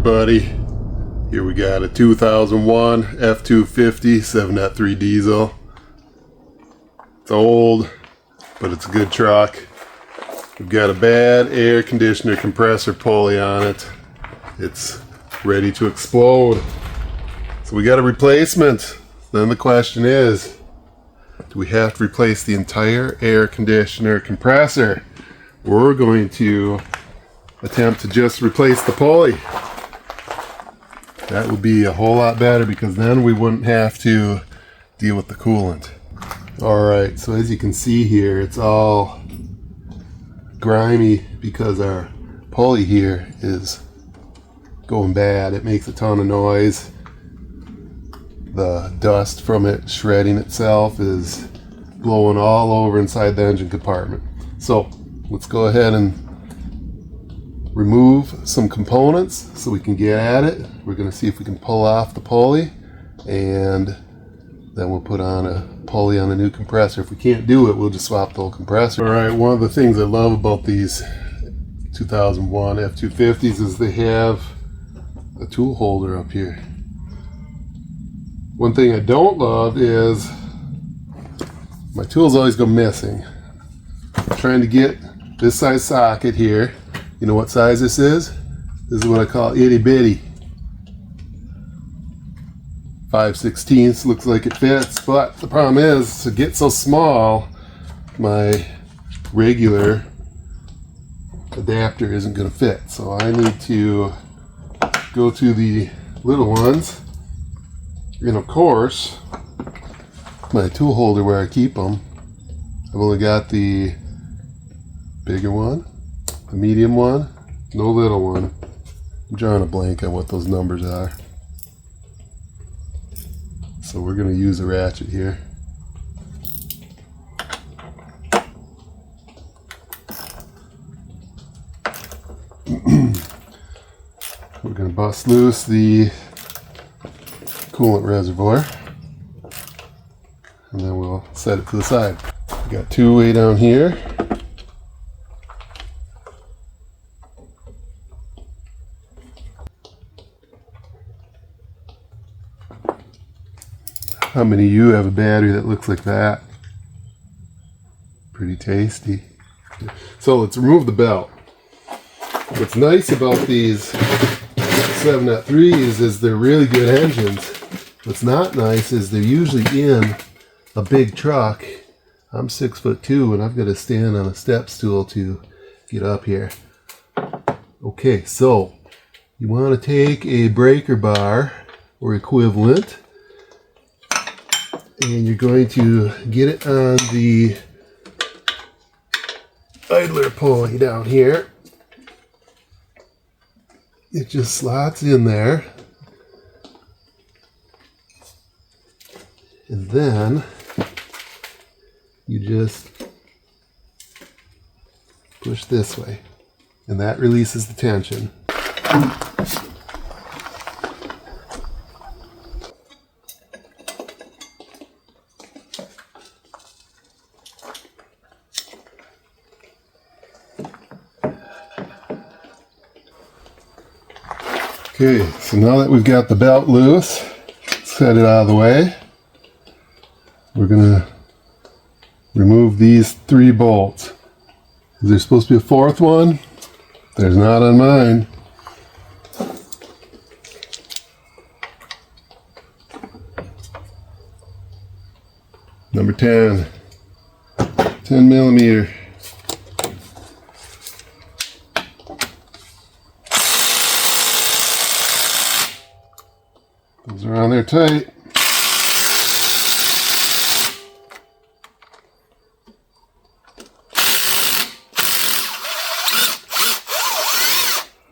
everybody. Here we got a 2001 F250 7.3 diesel. It's old, but it's a good truck. We've got a bad air conditioner compressor pulley on it. It's ready to explode. So we got a replacement. Then the question is, do we have to replace the entire air conditioner compressor? We're going to attempt to just replace the pulley. That would be a whole lot better because then we wouldn't have to deal with the coolant. Alright, so as you can see here, it's all grimy because our pulley here is going bad. It makes a ton of noise. The dust from it shredding itself is blowing all over inside the engine compartment. So let's go ahead and remove some components so we can get at it. We're going to see if we can pull off the pulley, and then we'll put on a pulley on a new compressor. If we can't do it, we'll just swap the whole compressor. Alright, one of the things I love about these 2001 F250s is they have a tool holder up here. One thing I don't love is my tools always go missing. I'm trying to get this size socket here. You know what size this is? This is what I call itty bitty. 5/16 looks like it fits, but the problem is to get so small, my regular adapter isn't going to fit. So I need to go to the little ones, and of course my tool holder where I keep them. I've only got the bigger one, the medium one, no little one. I'm drawing a blank on what those numbers are. So we're going to use a ratchet here. We're going to bust loose the coolant reservoir, and then we'll set it to the side. We got two way down here. How many of you have a battery that looks like that? Pretty tasty. So let's remove the belt. What's nice about these 7.3s is they're really good engines. What's not nice is they're usually in a big truck. I'm 6'2" and I've got to stand on a step stool to get up here. Okay, so you want to take a breaker bar or equivalent, and you're going to get it on the idler pulley down here. It just slots in there, and then you just push this way, and that releases the tension. Okay, so now that we've got the belt loose, set it out of the way, we're going to remove these 3 bolts. Is there supposed to be a 4th one? There's not on mine. Number 10. 10 millimeter. Those are on there tight.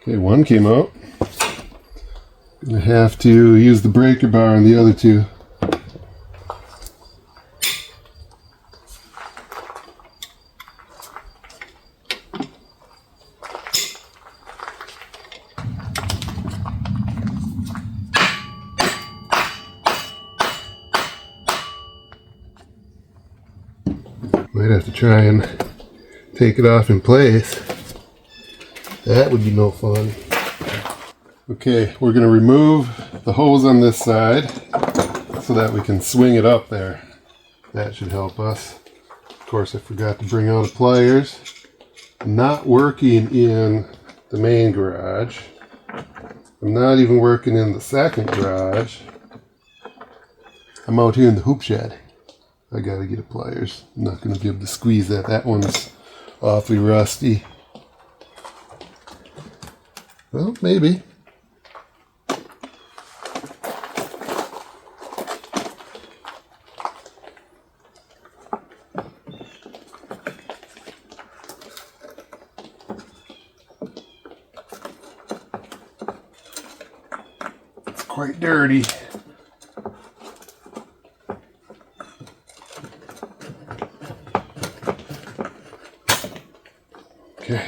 Okay, one came out. Gonna have to use the breaker bar on the other 2. Might have to try and take it off in place. That would be no fun. Okay, we're going to remove the hose on this side so that we can swing it up there. That should help us. Of course, I forgot to bring out the pliers. Not working in the main garage. I'm not even working in the second garage. I'm out here in the hoop shed. I gotta get a pliers. I'm not gonna be able to squeeze that. That one's awfully rusty. Well, maybe. It's quite dirty. Okay.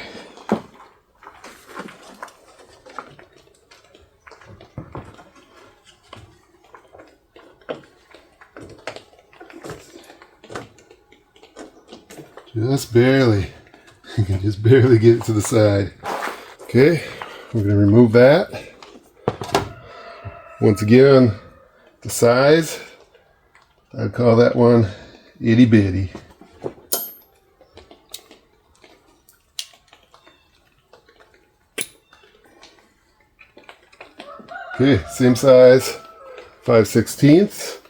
Just barely. You can just barely get it to the side. Okay, we're going to remove that. Once again, the size, I'd call that one itty bitty. Okay, same size, 5/16.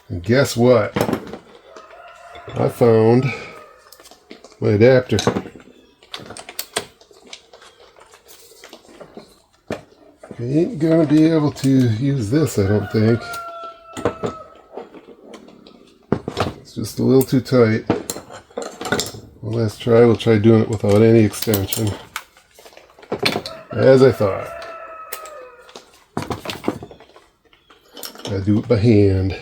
And guess what? I found my adapter. I ain't gonna be able to use this, I don't think. It's just a little too tight. Well, let's try. We'll try doing it without any extension. As I thought. I do it by hand.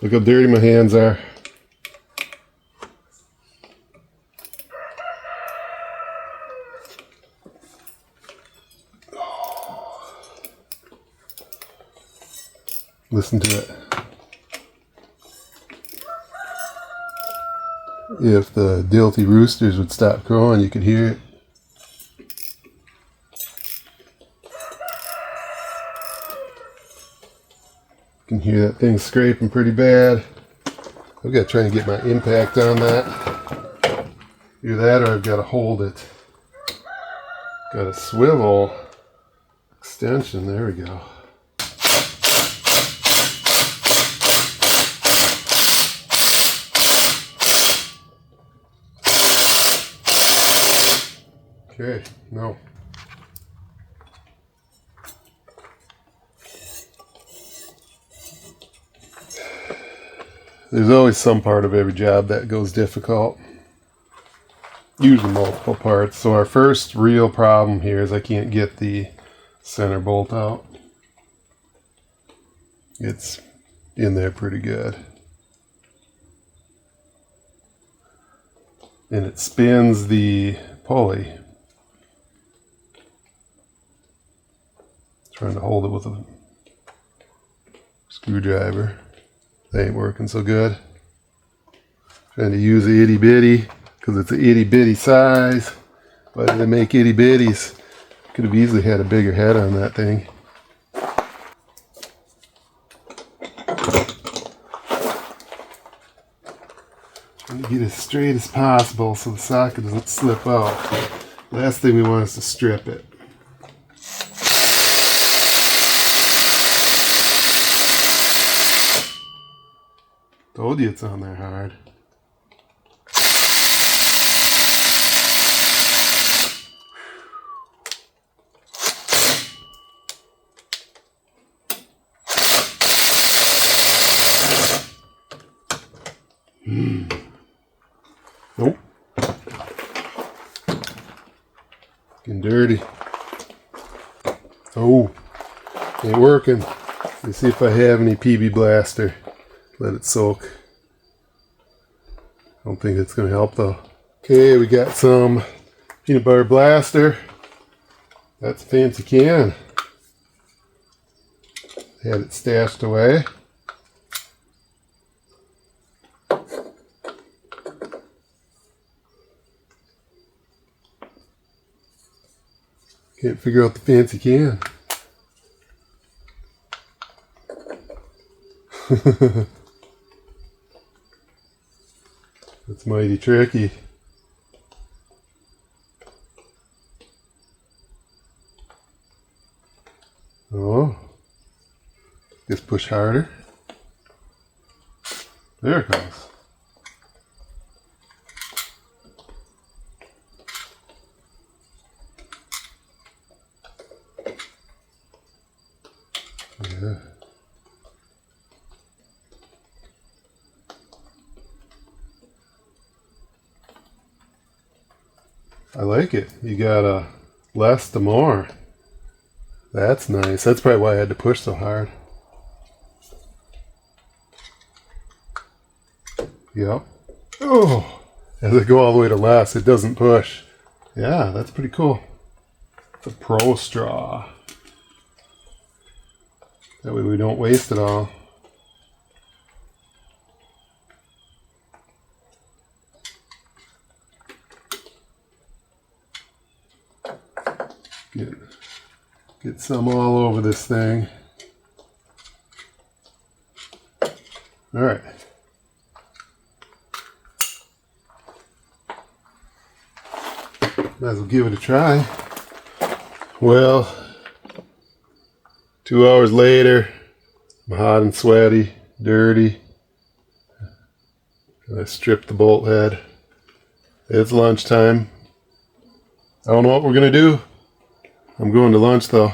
Look how dirty my hands are. Listen to it. If the Dilty roosters would stop crowing, you could hear it. You can hear that thing scraping pretty bad. I've got to try and get my impact on that. Either that or I've got to hold it. Got a swivel extension. There we go. Okay, no. There's always some part of every job that goes difficult. Usually multiple parts. So our first real problem here is I can't get the center bolt out. It's in there pretty good. And it spins the pulley. Trying to hold it with a screwdriver. That ain't working so good. Trying to use the itty bitty because it's an itty bitty size. Why do they make itty bitties? Could have easily had a bigger head on that thing. Trying to get as straight as possible so the socket doesn't slip out. Last thing we want is to strip it. Told you it's on there hard. Nope. Getting dirty. Oh, ain't working. Let's see if I have any PB Blaster. Let it soak. I don't think it's going to help though. Okay, we got some peanut butter blaster. That's a fancy can. Had it stashed away. Can't figure out the fancy can. That's mighty tricky. Oh, just push harder. There it goes. Yeah. I like it. You got less to more. That's nice. That's probably why I had to push so hard. Yep. Oh, as I go all the way to less, it doesn't push. Yeah, that's pretty cool. It's a pro straw. That way we don't waste it all. Get some all over this thing. All right. Might as well give it a try. Well, 2 hours later, I'm hot and sweaty, dirty. I stripped the bolt head. It's lunchtime. I don't know what we're gonna do. I'm going to lunch though.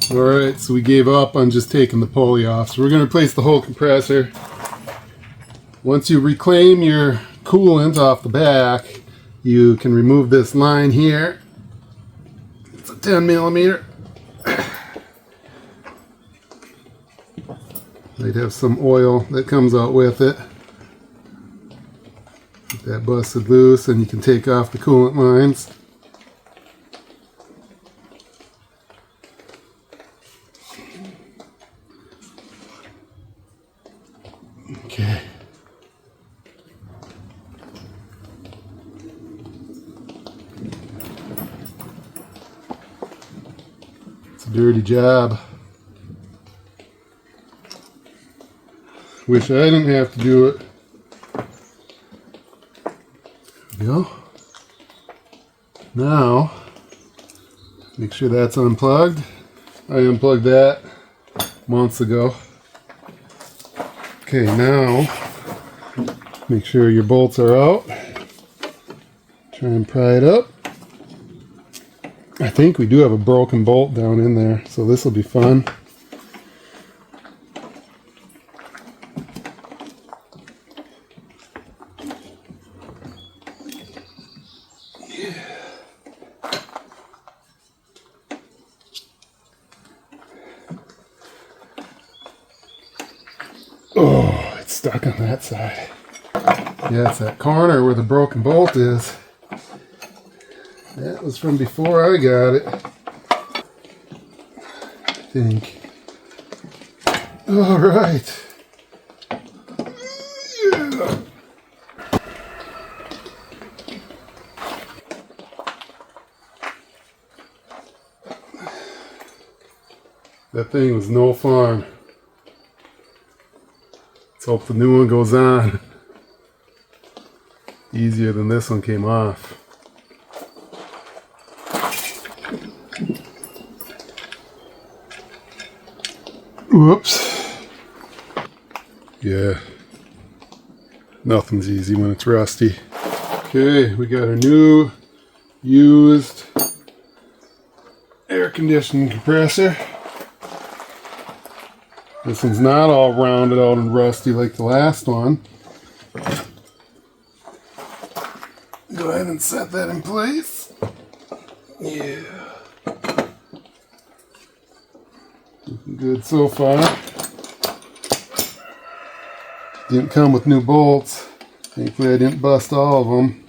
Alright, so we gave up on just taking the pulley off. So we're going to replace the whole compressor. Once you reclaim your coolant off the back, you can remove this line here. It's a 10 millimeter. Might have some oil that comes out with it. Get that busted loose and you can take off the coolant lines. Okay. It's a dirty job. Wish I didn't have to do it. There we go. Now, make sure that's unplugged. I unplugged that months ago. Okay, now make sure your bolts are out. Try and pry it up. I think we do have a broken bolt down in there, so this will be fun. Oh, it's stuck on that side. Yeah, it's that corner where the broken bolt is. That was from before I got it, I think. All right. Yeah. That thing was no fun. Let's hope the new one goes on. Easier than this one came off. Whoops. Yeah. Nothing's easy when it's rusty. Okay, we got our new used air conditioning compressor. This one's not all rounded out and rusty like the last one. Go ahead and set that in place. Yeah. Looking good so far. Didn't come with new bolts. Thankfully I didn't bust all of them.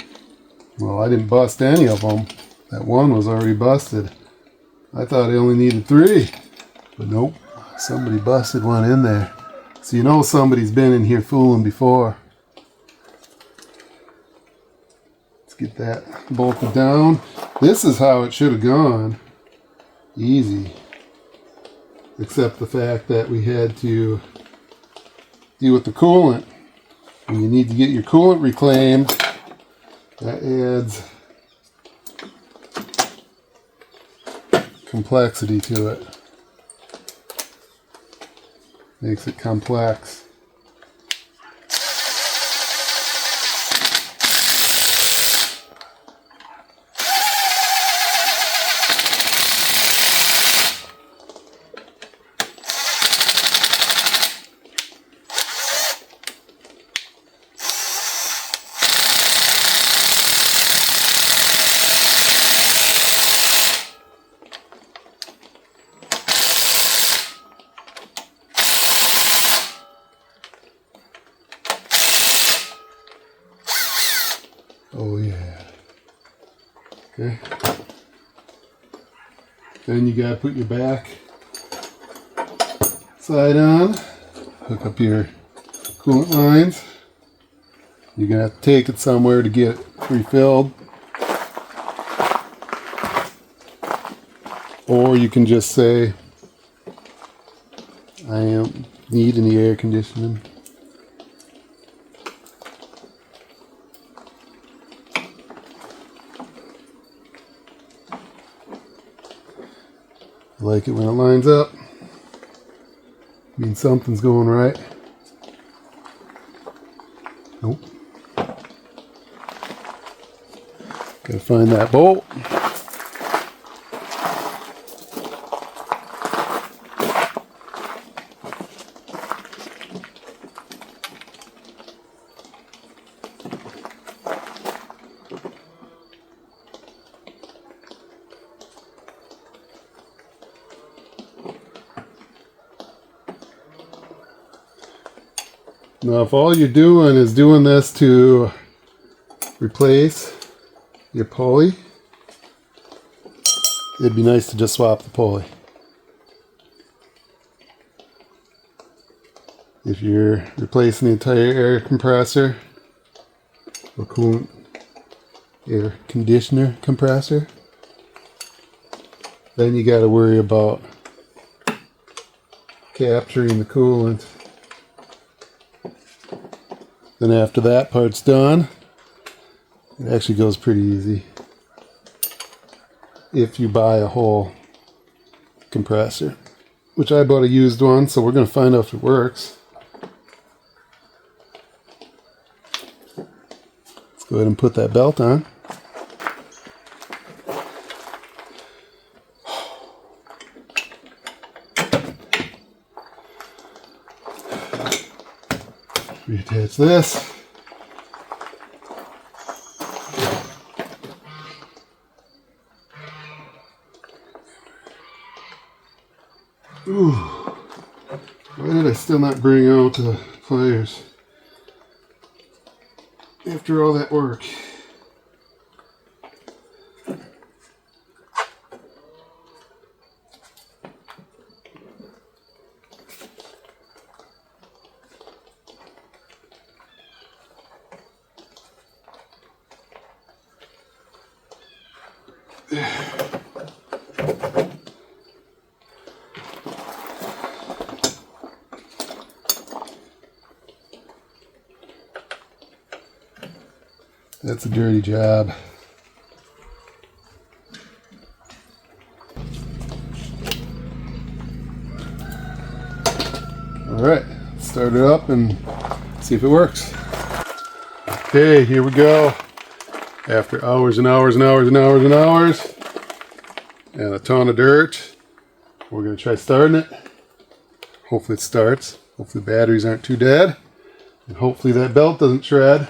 Well, I didn't bust any of them. That one was already busted. I thought I only needed 3. But nope. Somebody busted one in there. So you know somebody's been in here fooling before. Let's get that bolted down. This is how it should have gone. Easy. Except the fact that we had to deal with the coolant. And you need to get your coolant reclaimed. That adds complexity to it. Makes it complex. Oh yeah. Okay. Then you gotta put your back side on. Hook up your coolant lines. You're gonna have to take it somewhere to get it refilled. Or you can just say, I am need any air conditioning. I like it when it lines up. Means something's going right. Nope. Gotta find that bolt. Now, if all you're doing is doing this to replace your pulley, it'd be nice to just swap the pulley. If you're replacing the entire air compressor or coolant air conditioner compressor, then you got to worry about capturing the coolant. Then after that part's done, it actually goes pretty easy if you buy a whole compressor, which I bought a used one, so we're going to find out if it works. Let's go ahead and put that belt on. Reattach this. Ooh. Why did I still not bring out the pliers after all that work? That's a dirty job. Alright, start it up and see if it works. Okay, here we go. After hours and hours and hours and hours and hours and a ton of dirt, we're going to try starting it. Hopefully it starts. Hopefully the batteries aren't too dead. And hopefully that belt doesn't shred.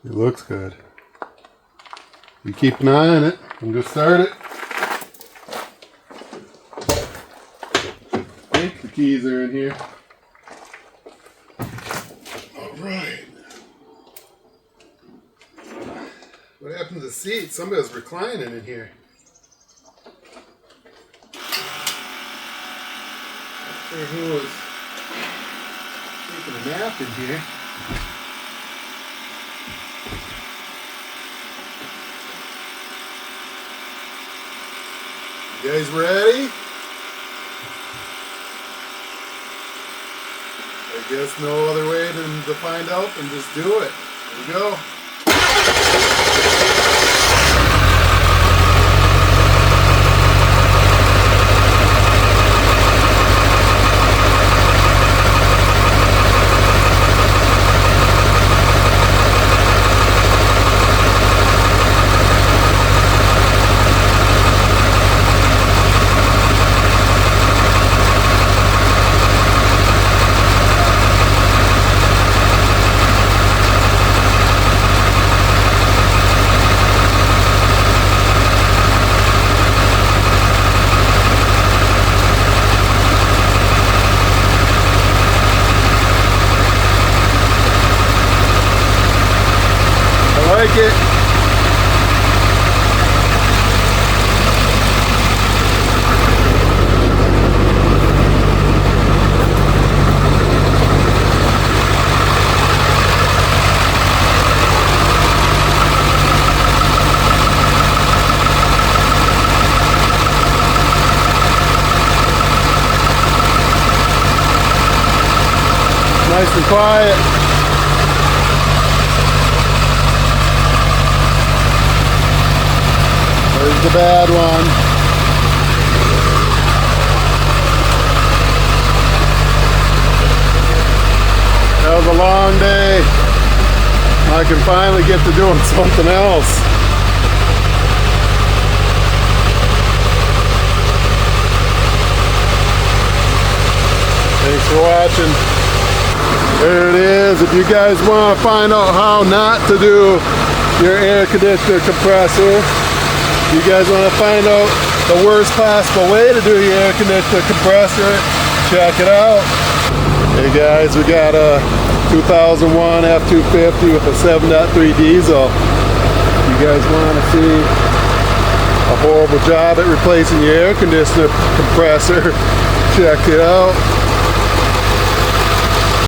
It looks good. You keep an eye on it. I'm going to start it. I think the keys are in here. Alright. What happened to the seat? Somebody was reclining in here. sure who was taking a nap in here. You guys ready? I guess no other way than to find out than just do it. Here we go. Like it. Nice and quiet. There's the bad one. That was a long day. I can finally get to doing something else. Thanks for watching. There it is. If you guys want to find out how not to do your air conditioner compressor, you guys want to find out the worst possible way to do your air conditioner compressor, check it out. Hey guys, we got a 2001 F250 with a 7.3 diesel. You guys want to see a horrible job at replacing your air conditioner compressor, check it out.